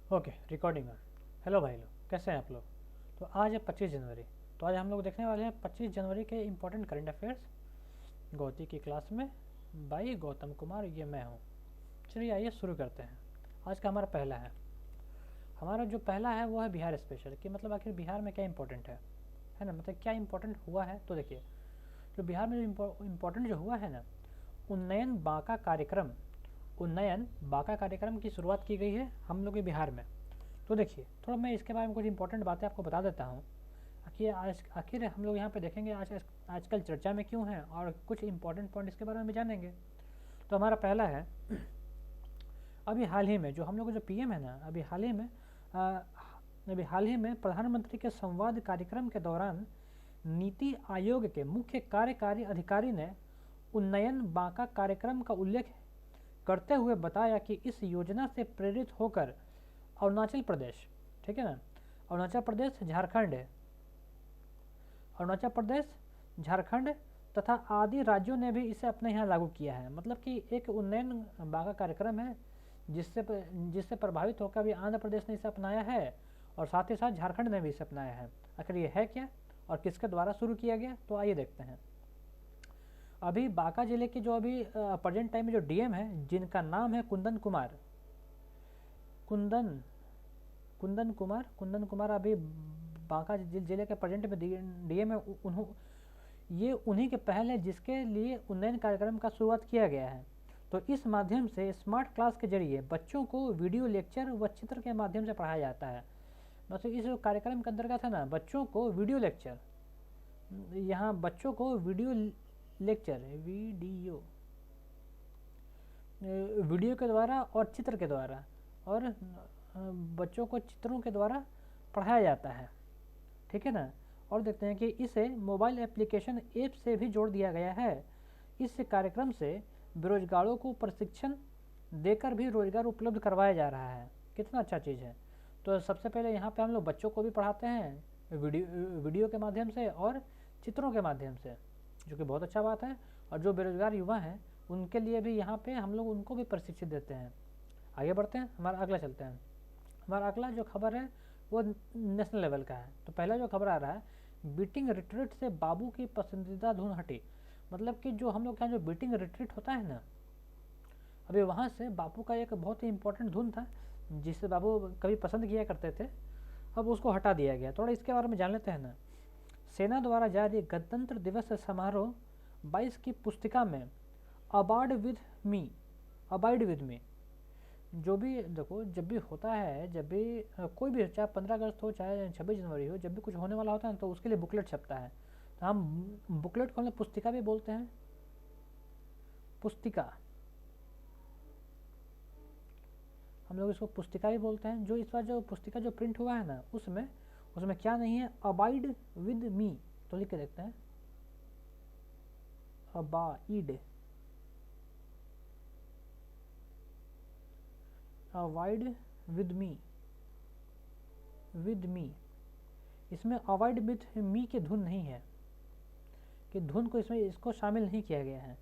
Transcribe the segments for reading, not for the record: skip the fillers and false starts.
Okay, recording है। Hello भाई लोग, कैसे हैं आप लोग। तो आज है 25 जनवरी। तो आज हम लोग देखने वाले हैं 25 जनवरी के इम्पोर्टेंट करंट अफेयर्स गौती की क्लास में। भाई गौतम कुमार, ये मैं हूँ। चलिए आइए शुरू करते हैं। आज का हमारा पहला है। हमारा जो पहला है वो है बिहार स्पेशल, कि मतलब आखिर बिहार में क्या इंपॉर्टेंट है ना, मतलब क्या इंपॉर्टेंट हुआ है। तो देखिए, जो बिहार में जो इम्पोर्टेंट जो हुआ है ना, उन्नयन बांका कार्यक्रम, उन्नयन बांका कार्यक्रम की शुरुआत की गई है हम लोग के बिहार में। तो देखिए, थोड़ा मैं इसके बारे में कुछ इंपॉर्टेंट बातें आपको बता देता हूँ। आखिर हम लोग यहाँ पे देखेंगे आजकल चर्चा में क्यों है, और कुछ इंपॉर्टेंट पॉइंट इसके बारे में भी जानेंगे। तो हमारा पहला है, अभी हाल ही में जो हम लोग जो पीएम है ना, अभी हाल ही में प्रधानमंत्री के संवाद कार्यक्रम के दौरान नीति आयोग के मुख्य कार्यकारी अधिकारी ने उन्नयन बांका कार्यक्रम का उल्लेख करते हुए बताया कि इस योजना से प्रेरित होकर अरुणाचल प्रदेश, ठीक है ना, अरुणाचल प्रदेश झारखंड, अरुणाचल प्रदेश झारखंड तथा आदि राज्यों ने भी इसे अपने यहाँ लागू किया है। मतलब कि एक उन्नयन बांका कार्यक्रम है जिससे प्रभावित होकर भी आंध्र प्रदेश ने इसे अपनाया है, और साथ ही साथ झारखंड ने भी इसे अपनाया है। आखिर ये है क्या और किसके द्वारा शुरू किया गया, तो आइए देखते हैं। अभी बांका जिले के जो अभी प्रेजेंट टाइम में जो डीएम है, जिनका नाम है कुंदन कुमार, कुंदन कुंदन कुमार अभी बांका जिले के प्रेजेंट में डीएम है। ये उन्हीं के पहल है जिसके लिए उन्नयन कार्यक्रम का शुरुआत किया गया है। तो इस माध्यम से स्मार्ट क्लास के जरिए बच्चों को वीडियो लेक्चर व चित्र के माध्यम से पढ़ाया जाता है। मतलब इस कार्यक्रम के अंतर्गत है ना, बच्चों को वीडियो लेक्चर, यहाँ बच्चों को वीडियो लेक्चर, वीडियो के द्वारा और चित्र के द्वारा, और बच्चों को चित्रों के द्वारा पढ़ाया जाता है, ठीक है ना। और देखते हैं कि इसे मोबाइल एप्लीकेशन ऐप से भी जोड़ दिया गया है। इस कार्यक्रम से बेरोजगारों को प्रशिक्षण देकर भी रोजगार उपलब्ध करवाया जा रहा है। कितना अच्छा चीज़ है। तो सबसे पहले यहाँ पे हम लोग बच्चों को भी पढ़ाते हैं वीडियो के माध्यम से और चित्रों के माध्यम से, जो कि बहुत अच्छा बात है। और जो बेरोजगार युवा हैं उनके लिए भी यहाँ पे हम लोग उनको भी प्रशिक्षित देते हैं। आगे बढ़ते हैं, हमारा अगला चलते हैं। हमारा अगला जो खबर है वो नेशनल लेवल का है। तो पहला जो खबर आ रहा है, बीटिंग रिट्रीट से बाबू की पसंदीदा धुन हटी। मतलब कि जो हम लोग के यहाँ जो बीटिंग रिट्रीट होता है ना, अभी वहाँ से बापू का एक बहुत ही इंपॉर्टेंट धुन था जिसे बाबू कभी पसंद किया करते थे, अब उसको हटा दिया गया। थोड़ा इसके बारे में जान लेते हैं ना। सेना द्वारा जारी गणतंत्र दिवस समारोह 22 की पुस्तिका में अबाइड विद मी, जो भी देखो, जब भी होता है, जब भी कोई भी, चाहे 15 अगस्त हो चाहे 26 जनवरी हो, जब भी कुछ होने वाला होता है ना, तो उसके लिए बुकलेट छपता है। तो हम बुकलेट को हम पुस्तिका भी बोलते हैं, पुस्तिका, हम लोग इसको पुस्तिका भी बोलते हैं। जो इस बार जो पुस्तिका जो प्रिंट हुआ है ना, उसमें उसमें क्या नहीं है, अबाइड विद मी। तो लिख के देखते हैं, अबाइड अवॉइड विद मी, इसमें अवॉइड विद मी की धुन नहीं है, कि धुन को इसमें इसको शामिल नहीं किया गया है।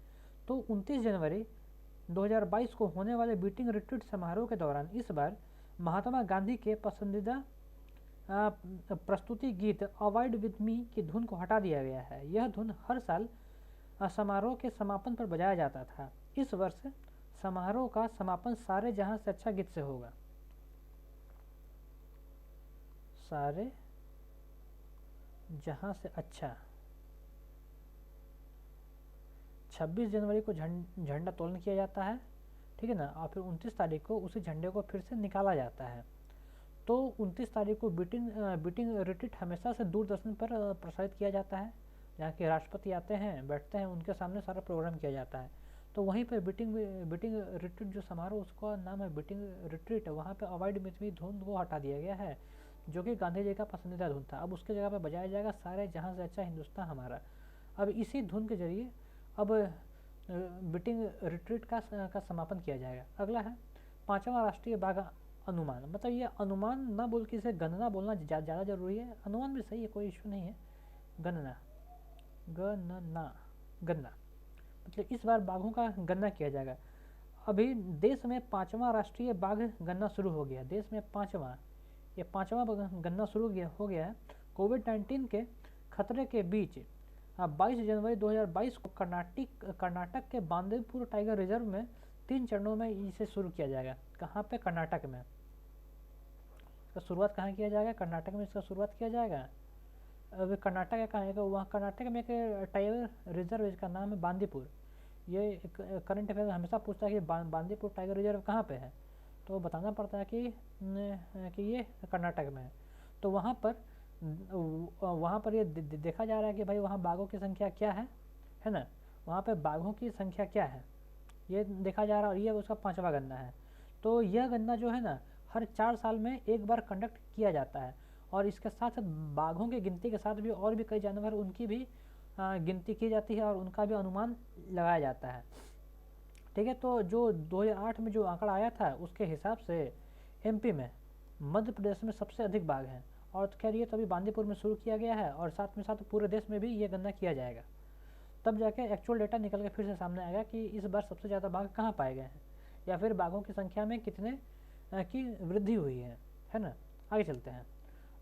तो 29 जनवरी 2022 को होने वाले बीटिंग रिट्रीट समारोह के दौरान इस बार महात्मा गांधी के पसंदीदा प्रस्तुति गीत अवॉइड विद मी की धुन को हटा दिया गया है। यह धुन हर साल समारोह के समापन पर बजाया जाता था। इस वर्ष समारोह का समापन सारे जहां से अच्छा गीत से होगा। सारे जहां से अच्छा, 26 जनवरी को झंडा तोलन किया जाता है, ठीक है ना। और फिर 29 तारीख को उसी झंडे को फिर से निकाला जाता है। तो 29 तारीख को बीटिंग रिट्रीट हमेशा से दूरदर्शन पर प्रसारित किया जाता है, जहाँ के राष्ट्रपति आते हैं, बैठते हैं, उनके सामने सारा प्रोग्राम किया जाता है। तो वहीं पर बीटिंग रिट्रीट जो समारोह, उसका नाम है बीटिंग रिट्रीट, वहाँ पे अवॉइड विद मी धुन को हटा दिया गया है, जो कि गांधी जी का पसंदीदा धुन था। अब उसके जगह पर बजाया जाएगा सारे जहाँ से अच्छा हिंदुस्तान हमारा। अब इसी धुन के जरिए अब बीटिंग रिट्रीट का समापन किया जाएगा। अगला है 5वां राष्ट्रीय बाघ अनुमान। मतलब ये अनुमान ना बोल के इसे गणना बोलना ज़्यादा जरूरी है। अनुमान भी सही है, कोई इशू नहीं है। गणना गणना गणना मतलब इस बार बाघों का गणना किया जाएगा। अभी देश में 5वां राष्ट्रीय बाघ गणना शुरू हो गया। देश में 5वां, ये 5वां गणना शुरू हो गया है। कोविड-19 के खतरे के बीच 22 जनवरी 2022 को कर्नाटक के बांदीपुर टाइगर रिजर्व में 3 चरणों में इसे शुरू किया जाएगा। कहाँ पे? कर्नाटक में। इसका शुरुआत कहाँ किया जाएगा? कर्नाटक में इसका शुरुआत किया जाएगा। अभी कर्नाटक का कहाँ है? वहाँ कर्नाटक में एक टाइगर रिजर्व, इसका नाम है बांदीपुर। ये करंट अफेयर हमेशा पूछता है कि बांदीपुर टाइगर रिजर्व कहाँ पे है, तो बताना पड़ता है कि ये कर्नाटक में है। तो वहाँ पर ये देखा जा रहा है कि भाई वहाँ बाघों की संख्या क्या है ना, वहाँ पे बाघों की संख्या क्या है ये देखा जा रहा है, और ये उसका 5वां गणना है। तो यह गणना जो है ना हर 4 साल में एक बार कंडक्ट किया जाता है, और इसके साथ साथ बाघों की गिनती के साथ भी और भी कई जानवर, उनकी भी गिनती की जाती है और उनका भी अनुमान लगाया जाता है। ठीक है, तो जो 2008 में जो आंकड़ा आया था उसके हिसाब से एमपी में, मध्य प्रदेश में सबसे अधिक बाघ हैं। और तो खैर ये तो अभी बांदीपुर में शुरू किया गया है, और साथ में साथ पूरे देश में भी ये गणना किया जाएगा। तब जाके एक्चुअल डेटा निकल के फिर से सामने आएगा कि इस बार सबसे ज़्यादा बाघ कहाँ पाए गए हैं, या फिर बाघों की संख्या में कितने की वृद्धि हुई है ना। आगे चलते हैं।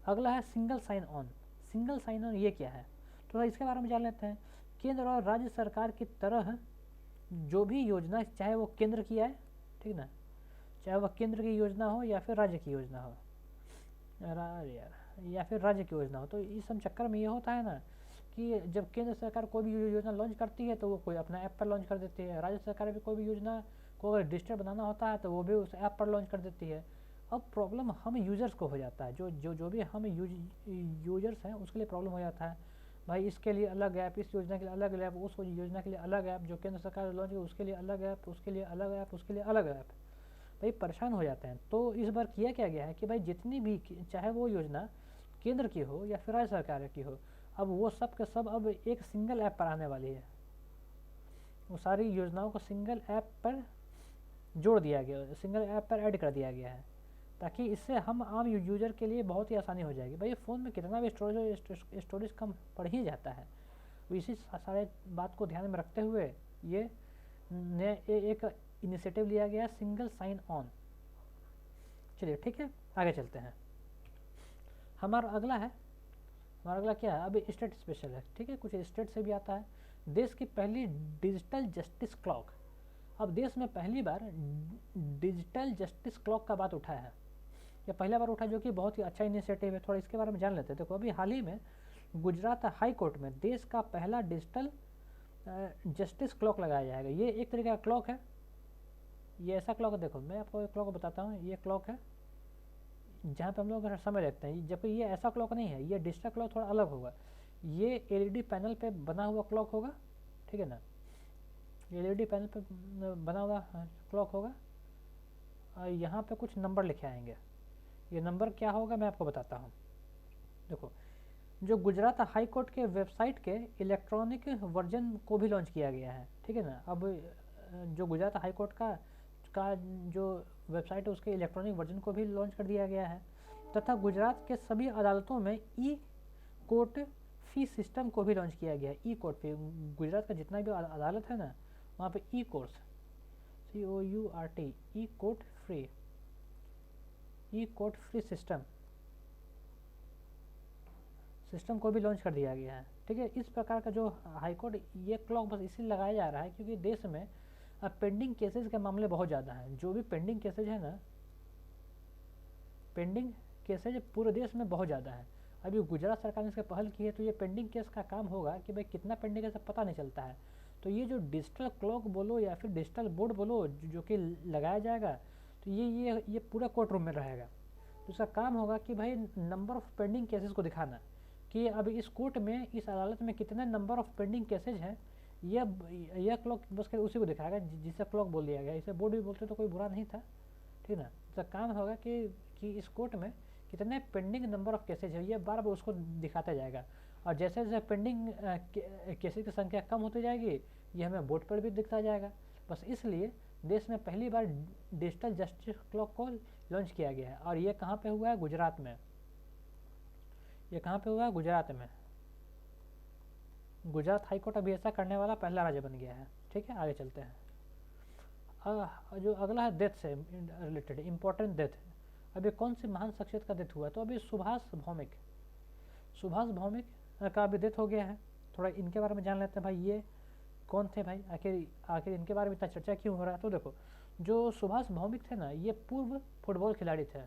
अगला है single sign on. Single sign on ये क्या है, तो इसके बारे में जान लेते हैं। केंद्र और राज्य सरकार की तरह जो भी योजना, चाहे वो केंद्र की आए, ठीक ना, चाहे वह केंद्र की योजना हो या फिर राज्य की योजना हो, या फिर राज्य की योजना हो, तो इस सब चक्कर में ये होता है ना कि जब केंद्र सरकार कोई भी योजना लॉन्च करती है तो वो कोई अपना ऐप पर लॉन्च कर देती है। राज्य सरकार भी कोई भी योजना को अगर डिजिटल बनाना होता है तो वो भी उस ऐप पर लॉन्च कर देती है। अब प्रॉब्लम हम यूज़र्स को हो जाता है, जो भी हम यूजर्स हैं उसके लिए प्रॉब्लम हो जाता है। भाई इसके लिए अलग ऐप, इस योजना के लिए अलग ऐप, उस योजना के लिए अलग ऐप, जो केंद्र सरकार लॉन्च की उसके लिए अलग ऐप, उसके लिए अलग ऐप, उसके लिए अलग ऐप, भाई परेशान हो जाते हैं। तो इस बार किया क्या गया है कि भाई जितनी भी, चाहे वो योजना केंद्र की हो या फिर राज्य सरकार की हो, अब वो सब के सब अब एक सिंगल ऐप पर आने वाली है। वो सारी योजनाओं को सिंगल ऐप पर जोड़ दिया गया, सिंगल ऐप पर ऐड कर दिया गया है, ताकि इससे हम आम यूजर के लिए बहुत ही आसानी हो जाएगी। भाई फ़ोन में कितना भी स्टोरेज कम पड़ ही जाता है। इसी सारे बात को ध्यान में रखते हुए ये एक इनिशिएटिव लिया गया, सिंगल साइन ऑन। चलिए ठीक है, आगे चलते हैं। हमारा अगला क्या है, अभी स्टेट स्पेशल है, ठीक है, कुछ स्टेट से भी आता है। देश की पहली डिजिटल जस्टिस क्लॉक। अब देश में पहली बार डिजिटल जस्टिस क्लॉक का बात उठा है, या पहला बार उठा, जो कि बहुत ही अच्छा इनिशिएटिव है। थोड़ा इसके बारे में जान लेते हैं। देखो अभी हाल ही में गुजरात हाई कोर्ट में देश का पहला डिजिटल जस्टिस क्लॉक लगाया जाएगा। ये एक तरीके का क्लॉक है, ये ऐसा क्लॉक है, देखो मैं आपको एक क्लॉक बताता हूँ। ये क्लॉक है जहाँ पे हम लोग समय देखते हैं, जबकि ये ऐसा क्लॉक नहीं है, ये डिजिटल क्लॉक थोड़ा अलग होगा। ये एलईडी पैनल पे बना हुआ क्लॉक होगा, ठीक है ना, एलईडी पैनल पे बना हुआ क्लॉक होगा, और यहाँ पे कुछ नंबर लिखे आएंगे। ये नंबर क्या होगा मैं आपको बताता हूँ। देखो, जो गुजरात हाई कोर्ट के वेबसाइट के इलेक्ट्रॉनिक वर्जन को भी लॉन्च किया गया है, ठीक है ना। अब जो गुजरात हाई कोर्ट का जो वेबसाइट है उसके इलेक्ट्रॉनिक वर्जन को भी लॉन्च कर दिया गया है, तथा गुजरात के सभी अदालतों में ई कोर्ट फी सिस्टम को भी लॉन्च किया गया है। ई कोर्ट फी, गुजरात का जितना भी अदालत है ना, वहाँ पे ई कोर्स, COURT, ई कोर्ट फ्री सिस्टम को भी लॉन्च कर दिया गया है, ठीक है। इस प्रकार का जो हाई कोर्ट, ये क्लॉक बस इसलिए लगाया जा रहा है क्योंकि देश में पेंडिंग केसेस के मामले बहुत ज़्यादा हैं। जो भी पेंडिंग केसेज है ना, पेंडिंग केसेज पूरे देश में बहुत ज़्यादा है। अभी गुजरात सरकार ने इसका पहल की है, तो ये पेंडिंग केस का काम होगा कि भाई कितना पेंडिंग केस पता नहीं चलता है। तो ये जो डिजिटल क्लॉक बोलो या फिर डिजिटल बोर्ड बोलो जो कि लगाया जाएगा, तो ये पूरा कोर्ट रूम में रहेगा। तो इसका काम होगा कि भाई नंबर ऑफ़ पेंडिंग केसेस को दिखाना, कि अभी इस कोर्ट में, इस अदालत में कितने नंबर ऑफ़ पेंडिंग केसेज हैं। यह क्लॉक बस कर उसी को दिखाएगा, जिसे क्लॉक बोल दिया गया। इसे बोर्ड भी बोलते तो कोई बुरा नहीं था, ठीक ना। इसका काम होगा कि इस कोर्ट में कितने पेंडिंग नंबर ऑफ़ केसेज है, ये बार बार उसको दिखाता जाएगा। और जैसे जैसे पेंडिंग केसेज की संख्या कम होती जाएगी, ये हमें बोर्ड पर भी दिखता जाएगा। बस इसलिए देश में पहली बार डिजिटल जस्टिस क्लॉक को लॉन्च किया गया है। और ये कहाँ पे हुआ है? गुजरात में। ये कहाँ पे हुआ है? गुजरात में। गुजरात हाई कोर्ट अभी ऐसा करने वाला पहला राज्य बन गया है, ठीक है। आगे चलते हैं। जो अगला है डेथ से रिलेटेड इम्पोर्टेंट डेथ है। अभी कौन सी महान शख्सियत का डेथ हुआ? तो अभी सुभाष भौमिक का अभी डेथ हो गया है। थोड़ा इनके बारे में जान लेते हैं भाई, ये कौन थे भाई, आखिर इनके बारे में इतना चर्चा क्यों हो रहा है? तो देखो, जो सुभाष भौमिक थे ना, ये पूर्व फुटबॉल खिलाड़ी थे।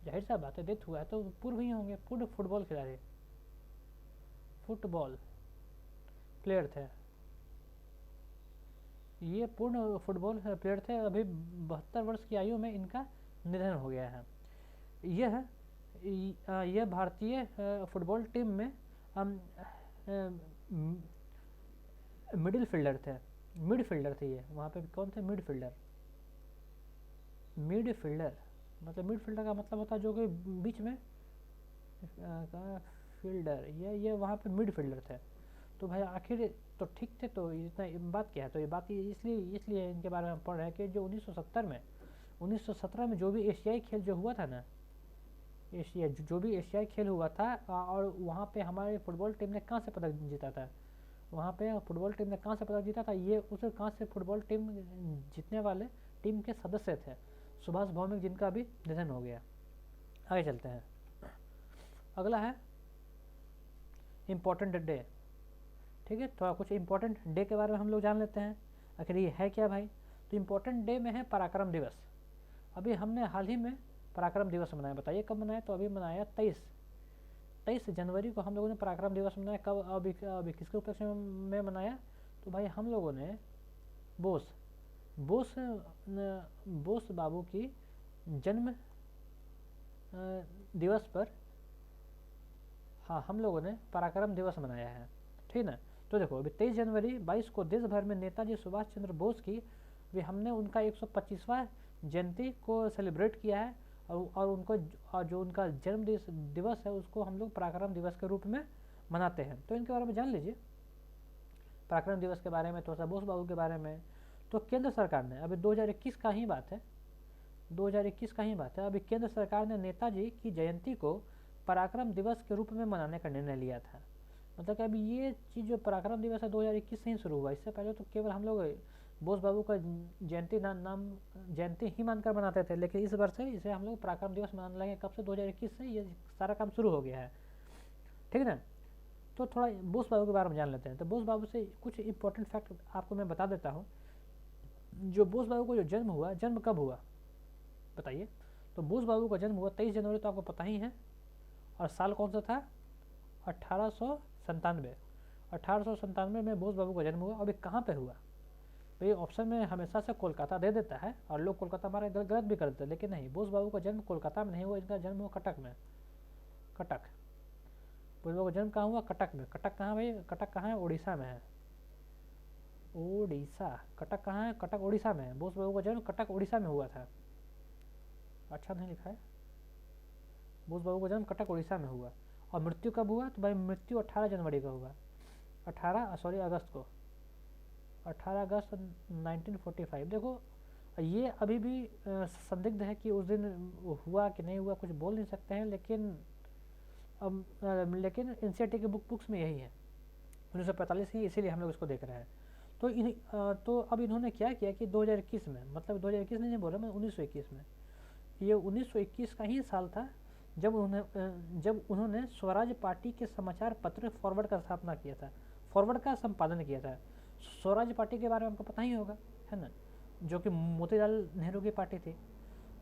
जाहिर सा बात है, डेथ हुआ है तो पूर्व ही होंगे, पूर्व फुटबॉल खिलाड़ी, फुटबॉल प्लेयर थे। ये पूर्ण फुटबॉल प्लेयर थे। अभी 72 वर्ष की आयु में इनका निधन हो गया है। यह भारतीय फुटबॉल टीम में मिडफील्डर थे ये। वहाँ पे कौन थे? मिडफील्डर मतलब मिडफील्डर का मतलब होता है जो कि बीच में फील्डर, ये वहाँ पे मिडफील्डर थे। तो भाई आखिर तो ठीक थे, तो इतना बात क्या है? तो ये बात इसलिए इनके बारे में पढ़ रहे हैं कि जो 1917 में जो भी एशियाई खेल जो हुआ था ना, जो भी एशियाई खेल हुआ था, और वहाँ पे हमारी फुटबॉल टीम ने कहाँ से पदक जीता था? ये उस कहाँ से फुटबॉल टीम जीतने वाले टीम के सदस्य थे सुभाष भौमिक, जिनका भी निधन हो गया। आगे चलते हैं। अगला है इम्पोर्टेंट डे। ठीक है, थोड़ा कुछ इम्पोर्टेंट डे के बारे में हम लोग जान लेते हैं। आखिर ये है क्या भाई? तो इम्पोर्टेंट डे में है पराक्रम दिवस। अभी हमने हाल ही में पराक्रम दिवस मनाया। बताइए कब मनाया? तो अभी मनाया 23 जनवरी को हम लोगों ने पराक्रम दिवस मनाया। कब? अभी किसके उपलक्ष्य में मनाया? तो भाई हम लोगों ने बोस बाबू की जन्म दिवस पर, हाँ, हम लोगों ने पराक्रम दिवस मनाया है। ठीक ना? तो देखो, अभी 23 जनवरी 22 को देश भर में नेताजी सुभाष चंद्र बोस की भी हमने उनका 125वां जयंती को सेलिब्रेट किया है, और उनको जो उनका जन्म दिवस है उसको हम लोग पराक्रम दिवस के रूप में मनाते हैं। तो इनके बारे में जान लीजिए, पराक्रम दिवस के बारे में, थोड़ा सा बोस बाबू के बारे में। तो केंद्र सरकार ने, अभी 2021 का ही बात है, अभी केंद्र सरकार ने नेताजी की जयंती को पराक्रम दिवस के रूप में मनाने का निर्णय लिया था। मतलब कि अभी ये चीज़ जो पराक्रम दिवस है 2021 से ही शुरू हुआ। इससे पहले तो केवल हम लोग बोस बाबू का जयंती ही मानकर मनाते थे, लेकिन इस वर्ष से इसे हम लोग पराक्रम दिवस मनाने लगे। कब से? 2021 से ये सारा काम शुरू हो गया है। ठीक है ना? तो थोड़ा बोस बाबू के बारे में जान लेते हैं। तो बोस बाबू से कुछ इंपॉर्टेंट फैक्ट आपको मैं बता देता हूँ। जो बोस बाबू को जो जन्म हुआ, जन्म कब हुआ बताइए? तो बोस बाबू का जन्म हुआ 23 जनवरी, तो आपको पता ही है। और साल कौन सा था? 1897 में बोस बाबू का जन्म हुआ। अभी कहाँ पे हुआ? तो ये ऑप्शन में हमेशा से कोलकाता दे देता है, और लोग कोलकाता हमारे गलत भी कर देते हैं, लेकिन नहीं, बोस बाबू का जन्म कोलकाता में नहीं हुआ। इनका जन्म हुआ कटक में। बोस बाबू का जन्म कहाँ हुआ? कटक में। कटक कहाँ भाई? कटक कहाँ है? उड़ीसा में है। कटक कहाँ है? कटक उड़ीसा में है। बोस बाबू का जन्म कटक उड़ीसा में हुआ था। अच्छा नहीं लिखा है। बोस बाबू का जन्म कटक उड़ीसा में हुआ। और मृत्यु कब हुआ? तो भाई मृत्यु 18 जनवरी का हुआ। 18 अगस्त 1945। देखो, ये अभी भी संदिग्ध है कि उस दिन हुआ कि नहीं हुआ, कुछ बोल नहीं सकते हैं, लेकिन एनसीईआरटी के बुक्स में यही है, 1945 ही, इसीलिए हम लोग इसको देख रहे हैं। तो अब इन्होंने क्या किया कि 2021 में, मतलब 2021 नहीं बोल रहा मैं, 1921 में, ये 1921 का ही साल था जब उन्होंने स्वराज पार्टी के समाचार पत्र फॉरवर्ड का स्थापना किया था, फॉरवर्ड का संपादन किया था। स्वराज पार्टी के बारे में आपको पता ही होगा, है ना, जो कि मोतीलाल नेहरू की पार्टी थी।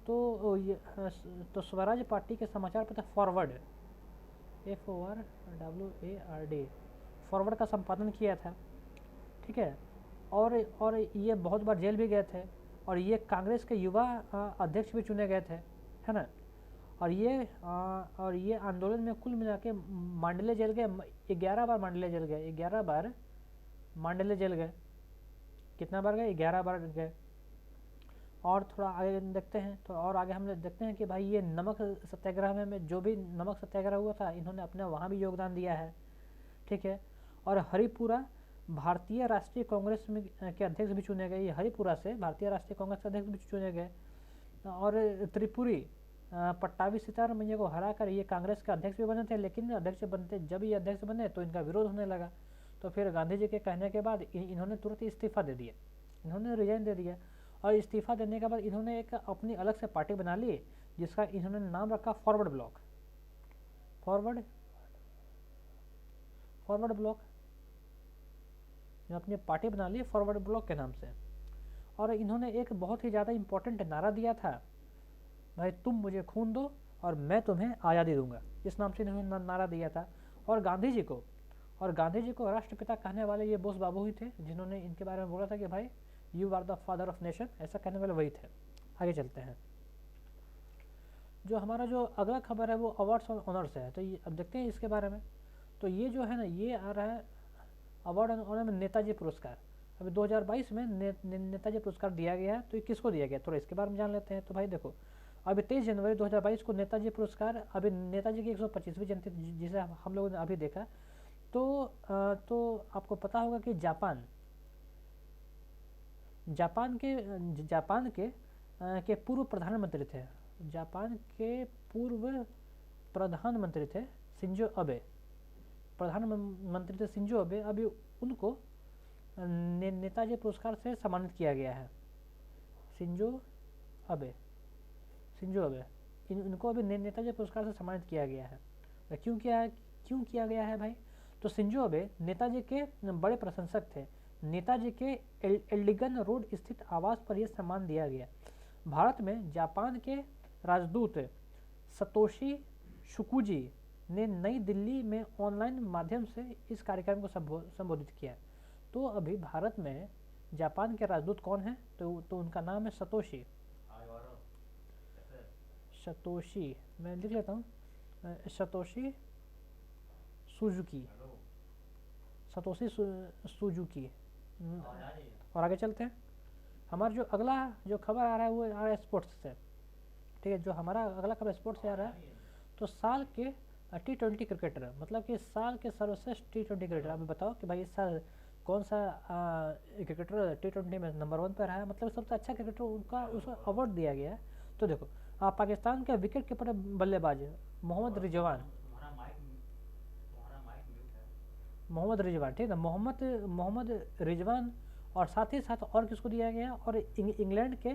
तो स्वराज पार्टी के समाचार पत्र फॉरवर्ड, FORWARD, फॉरवर्ड का संपादन किया था। ठीक है, और ये बहुत बार जेल भी गए थे, और ये कांग्रेस के युवा अध्यक्ष भी चुने गए थे, है ना। और ये आंदोलन में कुल मिला के मांडले जेल गए, 11 बार मांडले जेल गए, 11 बार मांडले जेल गए। कितना बार गए? 11 बार गए। और थोड़ा आगे देखते हैं, तो और आगे हम देखते हैं कि भाई ये नमक सत्याग्रह में जो भी नमक सत्याग्रह हुआ था, इन्होंने अपने वहाँ भी योगदान दिया है। ठीक है, और हरिपुरा भारतीय राष्ट्रीय कांग्रेस में के अध्यक्ष भी चुने गए। ये हरिपुरा से भारतीय राष्ट्रीय कांग्रेस के अध्यक्ष भी चुने गए। और त्रिपुरी पट्टाभी सीतारमैया को हराकर ये कांग्रेस के अध्यक्ष भी बने थे, लेकिन जब ये अध्यक्ष बने तो इनका विरोध होने लगा। तो फिर गांधी जी के कहने के बाद इन्होंने तुरंत इस्तीफा दे दिया। इन्होंने रिजाइन दे दिया और इस्तीफ़ा देने के बाद इन्होंने एक अपनी अलग से पार्टी बना ली जिसका इन्होंने नाम रखा फॉरवर्ड ब्लॉक। फॉरवर्ड ब्लॉक अपनी पार्टी बना ली फॉरवर्ड ब्लॉक के नाम से। और इन्होंने एक बहुत ही ज़्यादा इम्पोर्टेंट नारा दिया था, भाई तुम मुझे खून दो और मैं तुम्हें आज़ादी दूंगा, इस नाम से इन्होंने नारा दिया था। और गांधी जी को राष्ट्रपिता कहने वाले ये बोस बाबू ही थे जिन्होंने इनके बारे में बोला था कि भाई you are the father of nation, ऐसा कहने वाले वही थे। आगे चलते हैं, जो हमारा जो अगला खबर है वो अवार्ड्स और ऑनर्स है। तो ये अब देखते हैं इसके बारे में। तो ये जो है ना, ये आ रहा है अवार्ड एंड ऑनर में नेताजी पुरस्कार। अभी 2022 में नेताजी पुरस्कार दिया गया है। तो ये किसको दिया गया, थोड़ा इसके बारे में जान लेते हैं। तो भाई देखो, अभी 23 जनवरी 2022 को नेताजी पुरस्कार, अभी नेताजी की 125वीं जयंती जिसे हम लोगों ने अभी देखा। तो आपको पता होगा कि जापान के पूर्व प्रधानमंत्री थे, जापान के पूर्व प्रधानमंत्री थे शिंजो अबे, प्रधानमंत्री थे शिंजो अबे। अभी उनको नेताजी पुरस्कार से सम्मानित किया गया है। शिंजो अबे इनको अभी नेताजी पुरस्कार से सम्मानित किया गया है। क्यों किया गया है भाई? तो शिंजो अबे नेताजी के बड़े प्रशंसक थे। नेताजी के एल्डिगन रोड स्थित आवास पर यह सम्मान दिया गया। भारत में जापान के राजदूत सतोशी शुकुजी ने नई दिल्ली में ऑनलाइन माध्यम से इस कार्यक्रम को संबोधित किया। तो अभी भारत में जापान के राजदूत कौन है? तो उनका नाम है सतोशी, मैं लिख लेता हूँ, सतोशी सुजुकी। और आगे चलते हैं। हमारा जो अगला जो खबर आ रहा है वो आ रहा है स्पोर्ट्स से। ठीक है, जो हमारा अगला खबर स्पोर्ट्स से आ रहा है। तो साल के T20 क्रिकेटर, मतलब कि साल के सर्वश्रेष्ठ T20 क्रिकेटर, अभी बताओ कि भाई इस साल कौन सा क्रिकेटर T20 में नंबर 1 पर रहा है, मतलब सबसे अच्छा क्रिकेटर उनका उसको अवार्ड दिया गया है। तो देखो, पाकिस्तान के विकेट कीपर बल्लेबाज मोहम्मद रिजवान, ठीक है, मोहम्मद रिजवान। और साथ ही साथ और किसको दिया गया? और इंग्लैंड के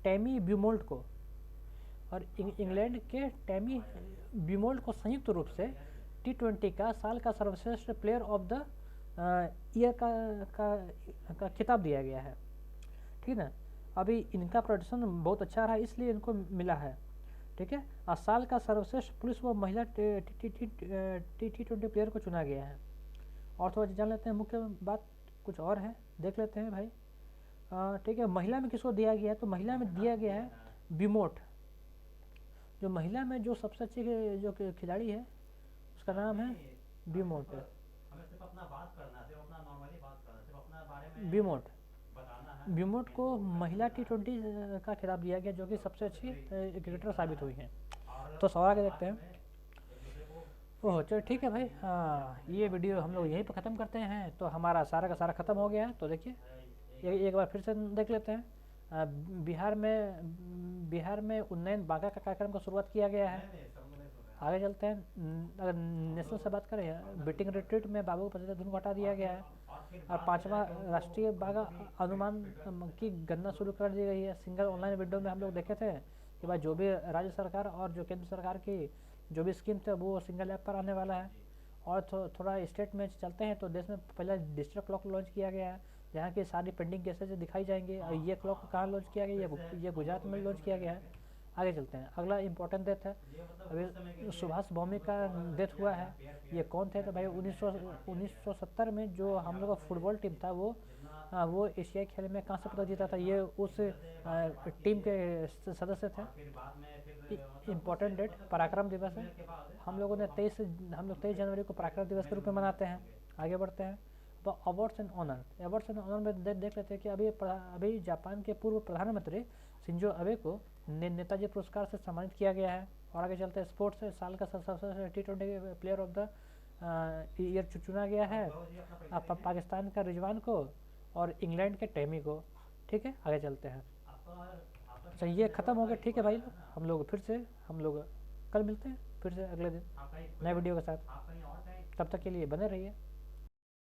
टैमी ब्यूमोल्ट को, और इंग्लैंड के टैमी ब्यूमोल्ट को संयुक्त रूप से T20 का साल का सर्वश्रेष्ठ प्लेयर ऑफ द ईयर का खिताब दिया गया है। ठीक है ना, अभी इनका प्रदर्शन बहुत अच्छा रहा इसलिए इनको मिला है। ठीक है, और साल का सर्वश्रेष्ठ पुरुष व महिला T20 प्लेयर को चुना गया है। और थोड़ा जान लेते हैं, मुख्य बात कुछ और है, देख लेते हैं भाई। ठीक है, महिला में किसको दिया गया है? तो महिला में दिया गया है ब्यूमोट। जो महिला में जो सबसे अच्छी जो खिलाड़ी है उसका नाम है ब्यूमोट। ब्यूमोट को महिला T20 का खिताब दिया गया, जो कि सबसे अच्छी क्रिकेटर साबित हुई हैं। तो सवाल आगे देखते हैं। ओह चलो ठीक है भाई, हाँ ये वीडियो हम लोग यहीं पर ख़त्म करते हैं। तो हमारा सारा का सारा ख़त्म हो गया है। तो देखिए एक बार फिर से देख लेते हैं। बिहार में उन्नयन बांका का कार्यक्रम का शुरुआत किया गया है। आगे चलते हैं। अगर नेशनल से बात करें, बीटिंग रिट्रीट में बाबू पसंदीदा धुन को हटा दिया गया है। और 5वां राष्ट्रीय बाघा अनुमान की गणना शुरू कर दी गई है। सिंगल ऑनलाइन विंडो में हम लोग देखे थे कि भाई जो भी राज्य सरकार और जो केंद्र सरकार की जो भी स्कीम थे वो सिंगल ऐप पर आने वाला है। और थोड़ा स्टेट में चलते हैं तो देश में पहला डिजिटल क्लॉक लॉन्च किया गया है, जहाँ की सारी पेंडिंग केसेज दिखाई जाएंगे। और ये क्लॉक कहाँ लॉन्च किया गया? ये गुजरात में लॉन्च किया गया है। आगे चलते हैं। अगला इम्पोर्टेंट डेथ है, अभी सुभाष भौमिक का डेथ हुआ है। ये कौन थे? तो भाई 1970 में जो हम लोग का फुटबॉल टीम था वो एशियाई खेल में कांस्य पदक जीता था। ये उस टीम के सदस्य थे। इम्पोर्टेंट डेट पराक्रम दिवस है। हम लोग 23 जनवरी को पराक्रम दिवस के रूप में मनाते हैं। आगे बढ़ते हैं। तो अवार्ड्स एंड ऑनर में देख लेते हैं कि अभी जापान के पूर्व प्रधानमंत्री शिंजो अबे को नेताजी पुरस्कार से सम्मानित किया गया है। और आगे चलते हैं। स्पोर्ट्स से साल का सबसे T20 player of the year चुना गया है पाकिस्तान का रिजवान को और इंग्लैंड के टैमी को। ठीक है, आगे चलते हैं। अच्छा ये ख़त्म हो गया। ठीक है भाई, हम लोग कल मिलते हैं फिर से अगले दिन नए वीडियो के साथ। तब तक के लिए बने रहिए।